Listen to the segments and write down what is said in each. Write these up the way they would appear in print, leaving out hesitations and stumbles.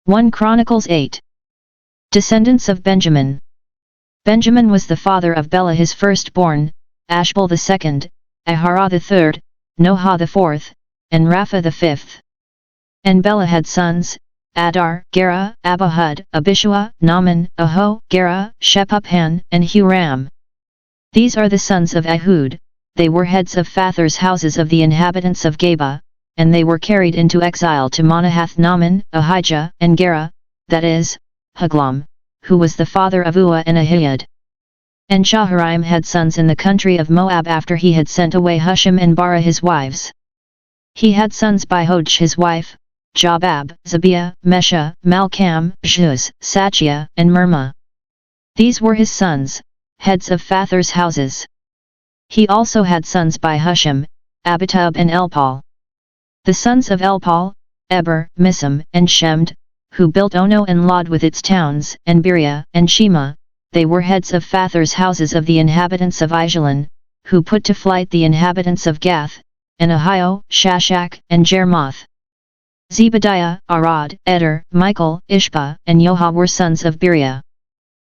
1 Chronicles 8. Descendants of Benjamin. Benjamin was the father of Bela his firstborn, Ashbel the second, Ahara the third, Noha the fourth, and Rapha the fifth. And Bela had sons, Adar, Gera, Abihud, Abishua, Naaman, Aho, Gera, Shepuphan, and Huram. These are the sons of Ehud. They were heads of Father's houses of the inhabitants of Geba, and they were carried into exile to Manahath Naaman, Ahijah, and Gera, that is, Haglam, who was the father of Ua and Ahiad. And Shaharaim had sons in the country of Moab after he had sent away Hushim and Bara his wives. He had sons by Hodj his wife, Jobab, Zabiah, Mesha, Malcham, Juz, Sachia, and Mirma. These were his sons, heads of Father's houses. He also had sons by Hushim, Abitub and Elpal. The sons of Elpal, Eber, Misam, and Shemd, who built Ono and Lod with its towns, and Beria, and Shema, they were heads of Father's houses of the inhabitants of Aijalon, who put to flight the inhabitants of Gath, and Ahio, Shashak, and Jermoth. Zebadiah, Arad, Eder, Michael, Ishpa, and Yoha were sons of Beria.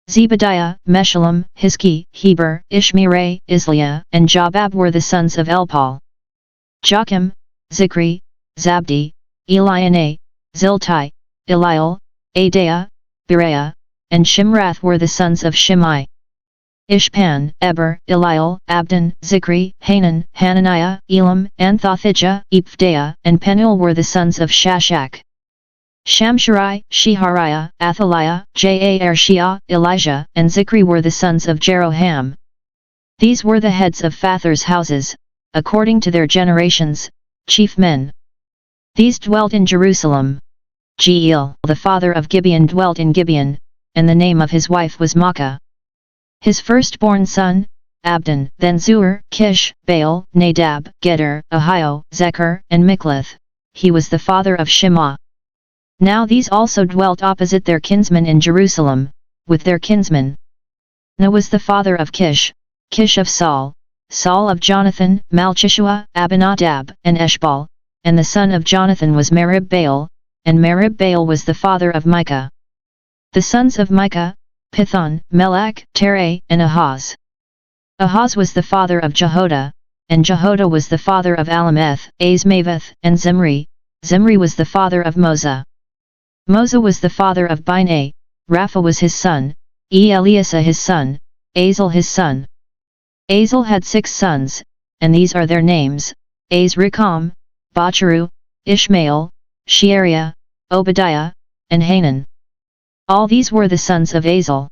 Zebadiah, Meshullam, Hiski, Heber, Ishmerai, Isliah, and Jobab were the sons of Elpal. Joachim, Zikri, Zabdi, Elianai, Ziltai, Eliel, Adaiah, Bereah, and Shimrath were the sons of Shimei. Ishpan, Eber, Eliel, Abdon, Zikri, Hanan, Hananiah, Elam, Anthothijah, Ephdaiah, and Penuel were the sons of Shashak. Shamsharai, Shehariah, Athaliah, Jaarshia, Elijah, and Zikri were the sons of Jeroham. These were the heads of Father's houses, according to their generations, chief men. These dwelt in Jerusalem. Jeiel, the father of Gibeon, dwelt in Gibeon, and the name of his wife was Maacah. His firstborn son, Abdon, then Zur, Kish, Baal, Nadab, Geder, Ahio, Zechar, and Mikloth. He was the father of Shema. Now these also dwelt opposite their kinsmen in Jerusalem, with their kinsmen. Nah was the father of Kish, Kish of Saul, Saul of Jonathan, Malchishua, Abinadab, and Eshbal, and the son of Jonathan was Merib-Baal, and Merib-Baal was the father of Micah. The sons of Micah, Pithon, Melech, Terai, and Ahaz. Ahaz was the father of Jehoda, and Jehoda was the father of Alameth, Azmaveth, and Zimri. Zimri was the father of Moza. Moza was the father of Binah. Rapha was his son, Eleasa his son, Azel his son. Azel had 6 sons, and these are their names: Azrikam, Bacharu, Ishmael, Sheariah, Obadiah, and Hanan. All these were the sons of Azel.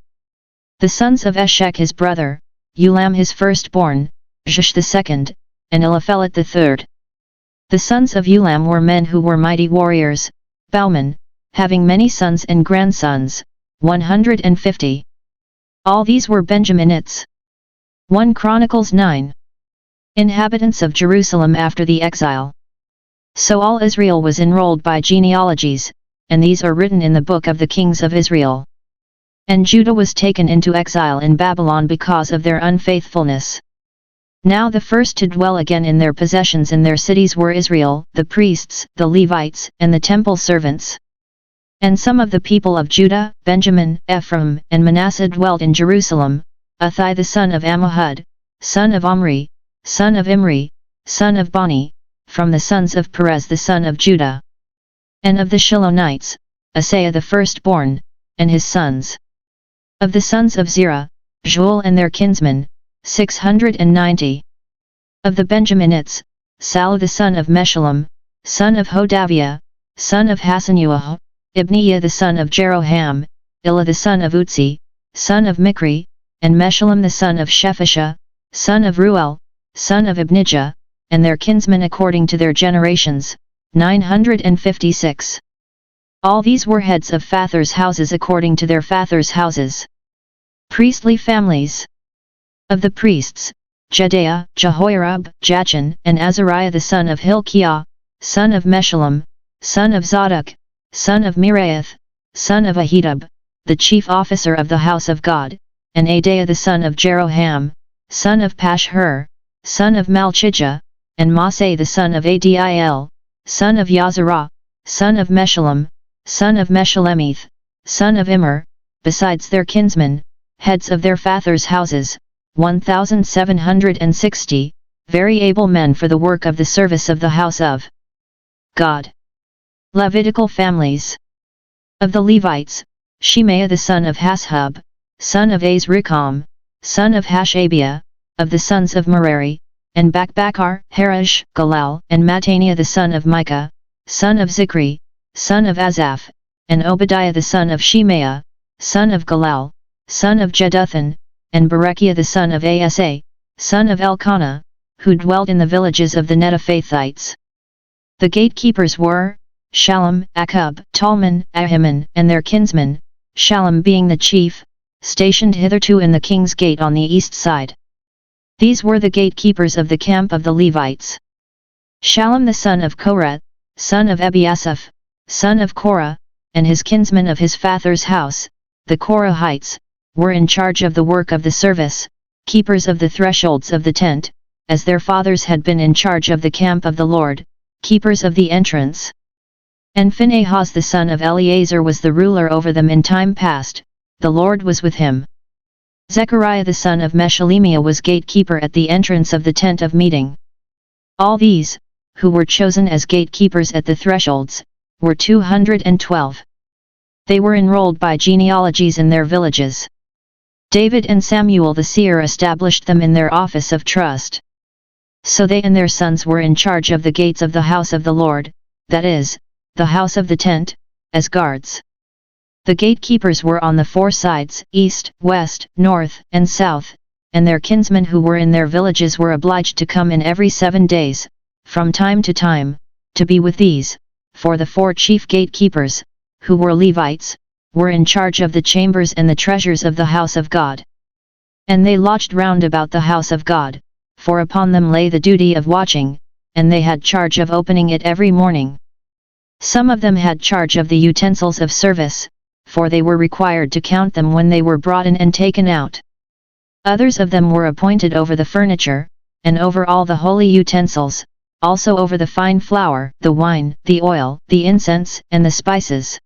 The sons of Eshek his brother, Ulam his firstborn, Jush the second, and Eliphelet the third. The sons of Ulam were men who were mighty warriors, bowmen, having many sons and grandsons, 150. All these were Benjaminites. 1 Chronicles 9. Inhabitants of Jerusalem after the exile. So all Israel was enrolled by genealogies, and these are written in the book of the kings of Israel. And Judah was taken into exile in Babylon because of their unfaithfulness. Now the first to dwell again in their possessions in their cities were Israel, the priests, the Levites, and the temple servants. And some of the people of Judah, Benjamin, Ephraim, and Manasseh dwelt in Jerusalem: Athai the son of Ammihud, son of Omri, son of Imri, son of Bani, from the sons of Perez the son of Judah. And of the Shilonites, Asaiah the firstborn, and his sons. Of the sons of Zerah, Joel and their kinsmen, 690. Of the Benjaminites, Salu the son of Meshullam, son of Hodaviah, son of Hasanuah, Ibniah the son of Jeroham, Ilah the son of Utzi, son of Mikri, and Meshullam the son of Shephisha, son of Ruel, son of Ibnijah, and their kinsmen according to their generations, 956. All these were heads of Father's houses according to their Father's houses. Priestly families. Of the priests, Jedaiah, Jehoiarib, Jachin, and Azariah the son of Hilkiah, son of Meshullam, son of Zadok, son of Miraioth, son of Ahitub, the chief officer of the house of God, and Adaiah the son of Jeroham, son of Pashhur, son of Malchijah, and Masai the son of Adiel, son of Yazarah, son of Meshullam, son of Meshelemeth, son of Immer, besides their kinsmen, heads of their fathers' houses, 1,760, very able men for the work of the service of the house of God. Levitical families. Of the Levites, Shemaiah the son of Hashub, son of Azrikam, son of Hashabiah, of the sons of Merari, and Bakbakar, Harish, Galal, and Mattaniah the son of Micah, son of Zikri, son of Asaph, and Obadiah the son of Shemaiah, son of Galal, son of Jeduthun, and Berechiah the son of Asa, son of Elkanah, who dwelt in the villages of the Netophathites. The gatekeepers were Shallum, Akub, Talman, Ahiman, and their kinsmen, Shallum being the chief, stationed hitherto in the king's gate on the east side. These were the gatekeepers of the camp of the Levites. Shallum the son of Korah, son of Ebiasaph, son of Korah, and his kinsmen of his father's house, the Korahites, were in charge of the work of the service, keepers of the thresholds of the tent, as their fathers had been in charge of the camp of the Lord, keepers of the entrance. And Phinehas the son of Eleazar was the ruler over them in time past, the Lord was with him. Zechariah the son of Meshelemiah was gatekeeper at the entrance of the tent of meeting. All these, who were chosen as gatekeepers at the thresholds, were 212. They were enrolled by genealogies in their villages. David and Samuel the seer established them in their office of trust. So they and their sons were in charge of the gates of the house of the Lord, that is, the house of the tent, as guards. The gatekeepers were on the four sides, east, west, north, and south, and their kinsmen who were in their villages were obliged to come in every 7 days, from time to time, to be with these, for the 4 chief gatekeepers, who were Levites, were in charge of the chambers and the treasures of the house of God. And they lodged round about the house of God, for upon them lay the duty of watching, and they had charge of opening it every morning. Some of them had charge of the utensils of service, for they were required to count them when they were brought in and taken out. Others of them were appointed over the furniture, and over all the holy utensils, also over the fine flour, the wine, the oil, the incense, and the spices.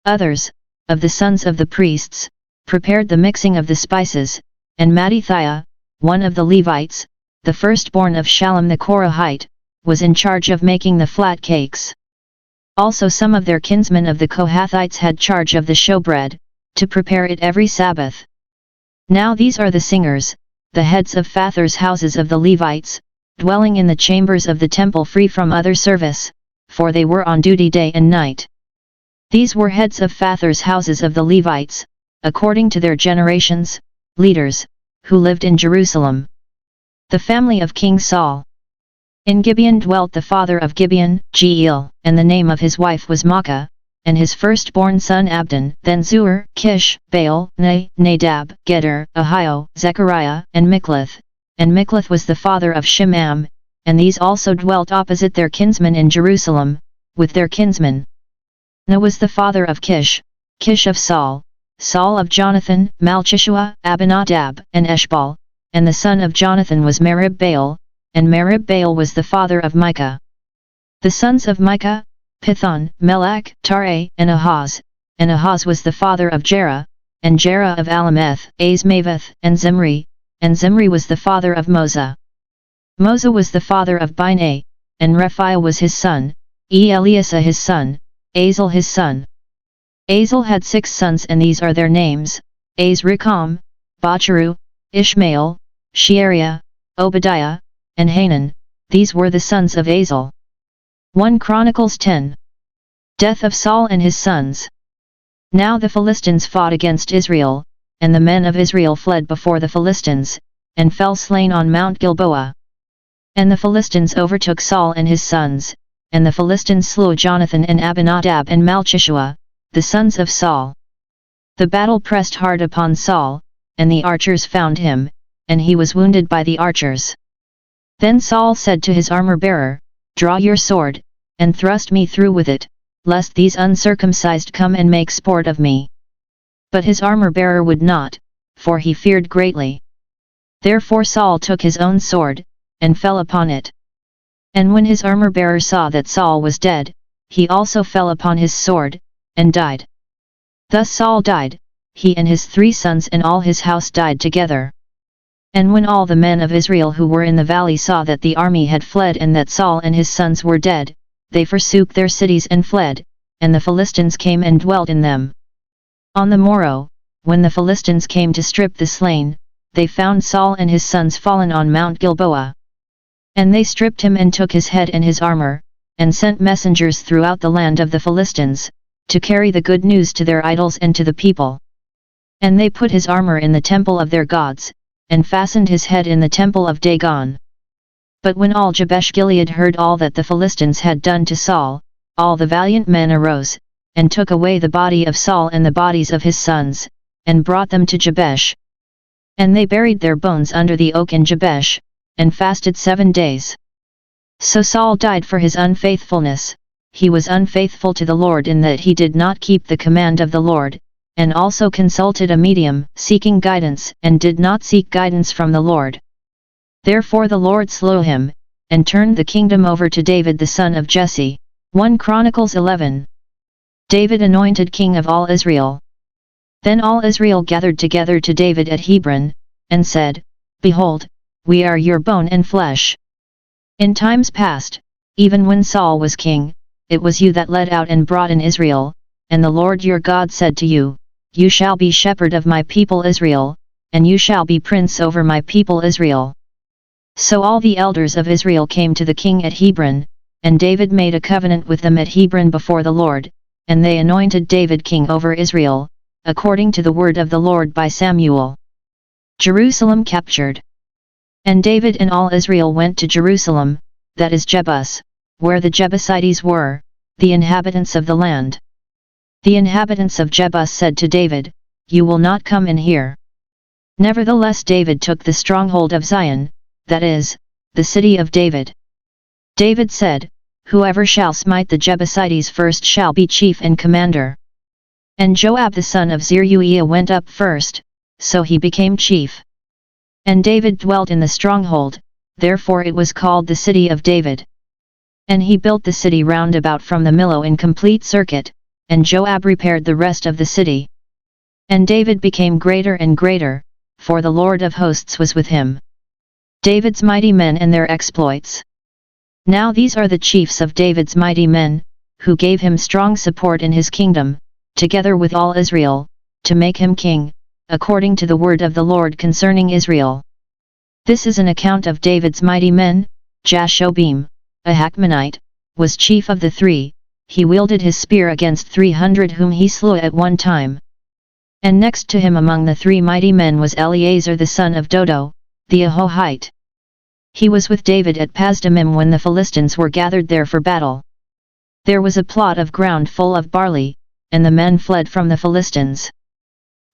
Others, of the sons of the priests, prepared the mixing of the spices, and Mattithiah, one of the Levites, the firstborn of Shallum the Korahite, was in charge of making the flat cakes. Also some of their kinsmen of the Kohathites had charge of the showbread, to prepare it every Sabbath. Now these are the singers, the heads of fathers' houses of the Levites, dwelling in the chambers of the temple free from other service, for they were on duty day and night. These were heads of fathers' houses of the Levites, according to their generations, leaders, who lived in Jerusalem. The family of King Saul. In Gibeon dwelt the father of Gibeon, Jeiel, and the name of his wife was Maacah, and his firstborn son Abdon, then Zur, Kish, Baal, Nadab, Gedor, Ahio, Zechariah, and Mikloth. And Mikloth was the father of Shimam, and these also dwelt opposite their kinsmen in Jerusalem, with their kinsmen. Na was the father of Kish, Kish of Saul, Saul of Jonathan, Malchishua, Abinadab, and Eshbal, and the son of Jonathan was Merib-Baal, and Merib-Baal was the father of Micah. The sons of Micah, Pithon, Melech, Tare, and Ahaz was the father of Jerah, and Jerah of Alameth, Azmaveth, and Zimri was the father of Moza. Moza was the father of Binah, and Rephiah was his son, Eleasa his son, Azel his son. Azel had 6 sons and these are their names, Azrikam, Bacharu, Ishmael, Sheariah, Obadiah, and Hanan. These were the sons of Azel. 1 Chronicles 10. Death of Saul and his sons. Now the Philistines fought against Israel, and the men of Israel fled before the Philistines, and fell slain on Mount Gilboa. And the Philistines overtook Saul and his sons, and the Philistines slew Jonathan and Abinadab and Malchishua, the sons of Saul. The battle pressed hard upon Saul, and the archers found him, and he was wounded by the archers. Then Saul said to his armor-bearer, "Draw your sword, and thrust me through with it, lest these uncircumcised come and make sport of me." But his armor-bearer would not, for he feared greatly. Therefore Saul took his own sword, and fell upon it. And when his armor-bearer saw that Saul was dead, he also fell upon his sword, and died. Thus Saul died, he and his 3 sons and all his house died together. And when all the men of Israel who were in the valley saw that the army had fled and that Saul and his sons were dead, they forsook their cities and fled, and the Philistines came and dwelt in them. On the morrow, when the Philistines came to strip the slain, they found Saul and his sons fallen on Mount Gilboa. And they stripped him and took his head and his armor, and sent messengers throughout the land of the Philistines, to carry the good news to their idols and to the people. And they put his armor in the temple of their gods, and fastened his head in the temple of Dagon. But when all Jabesh Gilead heard all that the Philistines had done to Saul, all the valiant men arose, and took away the body of Saul and the bodies of his sons, and brought them to Jabesh. And they buried their bones under the oak in Jabesh, and fasted 7 days. So Saul died for his unfaithfulness. He was unfaithful to the Lord in that he did not keep the command of the Lord, and also consulted a medium, seeking guidance, and did not seek guidance from the Lord. Therefore the Lord slew him, and turned the kingdom over to David the son of Jesse. 1 Chronicles 11. David anointed king of all Israel. Then all Israel gathered together to David at Hebron, and said, Behold, we are your bone and flesh. In times past, even when Saul was king, it was you that led out and brought in Israel, and the Lord your God said to you, You shall be shepherd of my people Israel, and you shall be prince over my people Israel. So all the elders of Israel came to the king at Hebron, and David made a covenant with them at Hebron before the Lord, and they anointed David king over Israel, according to the word of the Lord by Samuel. Jerusalem captured. And David and all Israel went to Jerusalem, that is Jebus, where the Jebusites were, the inhabitants of the land. The inhabitants of Jebus said to David, You will not come in here. Nevertheless David took the stronghold of Zion, that is, the city of David. David said, Whoever shall smite the Jebusites first shall be chief and commander. And Joab the son of Zeruiah went up first, so he became chief. And David dwelt in the stronghold, therefore it was called the city of David. And he built the city round about from the Millo in complete circuit, and Joab repaired the rest of the city. And David became greater and greater, for the Lord of hosts was with him. David's mighty men and their exploits. Now these are the chiefs of David's mighty men, who gave him strong support in his kingdom, together with all Israel, to make him king, according to the word of the Lord concerning Israel. This is an account of David's mighty men. Jashobeam, a Hachmonite, was chief of the 3, he wielded his spear against 300 whom he slew at one time. And next to him among the 3 mighty men was Eleazar the son of Dodo, the Ahohite. He was with David at Pasdammim when the Philistines were gathered there for battle. There was a plot of ground full of barley, and the men fled from the Philistines.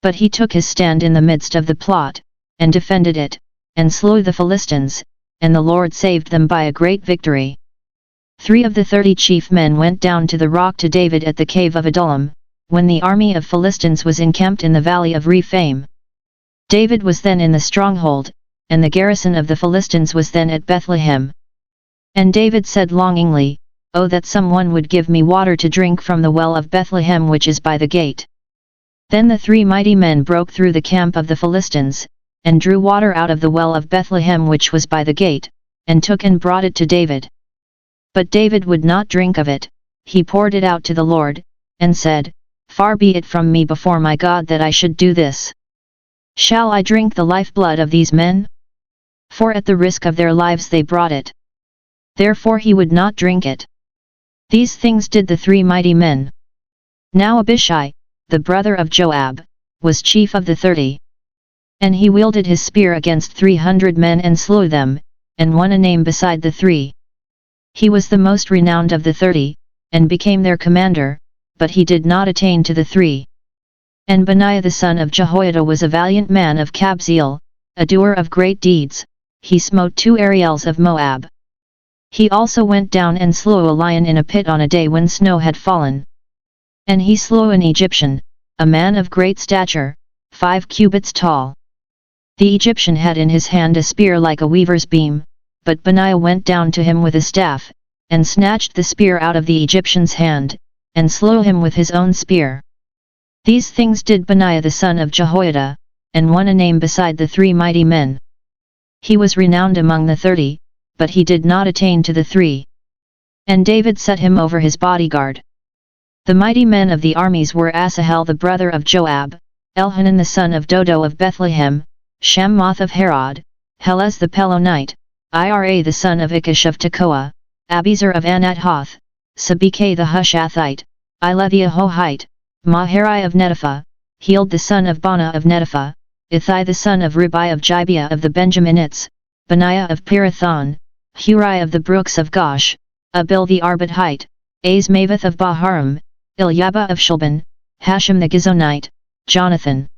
But he took his stand in the midst of the plot, and defended it, and slew the Philistines, and the Lord saved them by a great victory. 3 of the 30 chief men went down to the rock to David at the cave of Adullam, when the army of Philistines was encamped in the valley of Rephaim. David was then in the stronghold, and the garrison of the Philistines was then at Bethlehem. And David said longingly, Oh that someone would give me water to drink from the well of Bethlehem which is by the gate. Then the 3 mighty men broke through the camp of the Philistines, and drew water out of the well of Bethlehem which was by the gate, and took and brought it to David. But David would not drink of it, he poured it out to the Lord, and said, Far be it from me before my God that I should do this. Shall I drink the lifeblood of these men? For at the risk of their lives they brought it. Therefore he would not drink it. These things did the 3 mighty men. Now Abishai, the brother of Joab, was chief of the 30. And he wielded his spear against 300 men and slew them, and won a name beside the 3. He was the most renowned of the 30, and became their commander, but he did not attain to the 3. And Benaiah the son of Jehoiada was a valiant man of Kabzeel, a doer of great deeds, he smote 2 Ariels of Moab. He also went down and slew a lion in a pit on a day when snow had fallen. And he slew an Egyptian, a man of great stature, 5 cubits tall. The Egyptian had in his hand a spear like a weaver's beam, but Benaiah went down to him with a staff, and snatched the spear out of the Egyptian's hand, and slew him with his own spear. These things did Benaiah the son of Jehoiada, and won a name beside the 3 mighty men. He was renowned among the 30, but he did not attain to the 3. And David set him over his bodyguard. The mighty men of the armies were Asahel the brother of Joab, Elhanan the son of Dodo of Bethlehem, Shammoth of Harod, Helez the Pelonite, Ira the son of Ikish of Tekoa, Abiezer of Anathoth, Sabekah the Hushathite, Ila the Ahohite, Maharai of Netopha, Heald the son of Bana of Netopha, Ithai the son of Ribai of Gibeah of the Benjaminites, Benaiah of Pirathon, Hurai of the brooks of Gosh, Abil the Arbathite, Azmaveth of Baharim, Ilyaba of Shulban, Hashem the Gizonite, Jonathan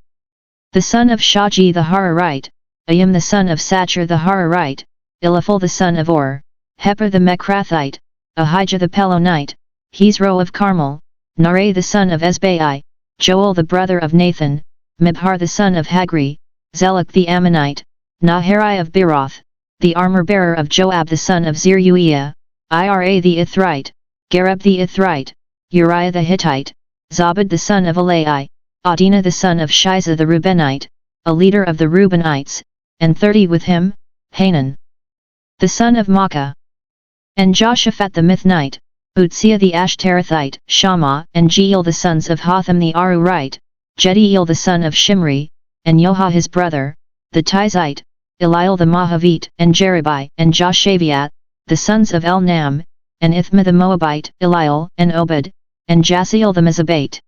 the son of Shaji the Hararite, Ayim the son of Sachar the Hararite, Eliphel the son of Or, Heper the Mechrathite, Ahijah the Pelonite, Hezro of Carmel, Nare the son of Esbai, Joel the brother of Nathan, Mibhar the son of Hagri, Zelek the Ammonite, Naharai of Beeroth, the armor-bearer of Joab the son of Zeruiah, Ira the Ithrite, Gareb the Ithrite, Uriah the Hittite, Zabad the son of Alai, Adina the son of Shiza the Reubenite, a leader of the Reubenites, and 30 with him, Hanan the son of Makkah, and Joshaphat the Mithnite, Utziah the Ashterathite, Shammah and Jeiel the sons of Hotham the Arurite, Jediel the son of Shimri, and Yoha his brother, the Tizite, Eliel the Mahavite, and Jerubai and Joshaviat, the sons of Elnam, and Ithma the Moabite, Eliel and Obed, and Jasiel the Mizabate.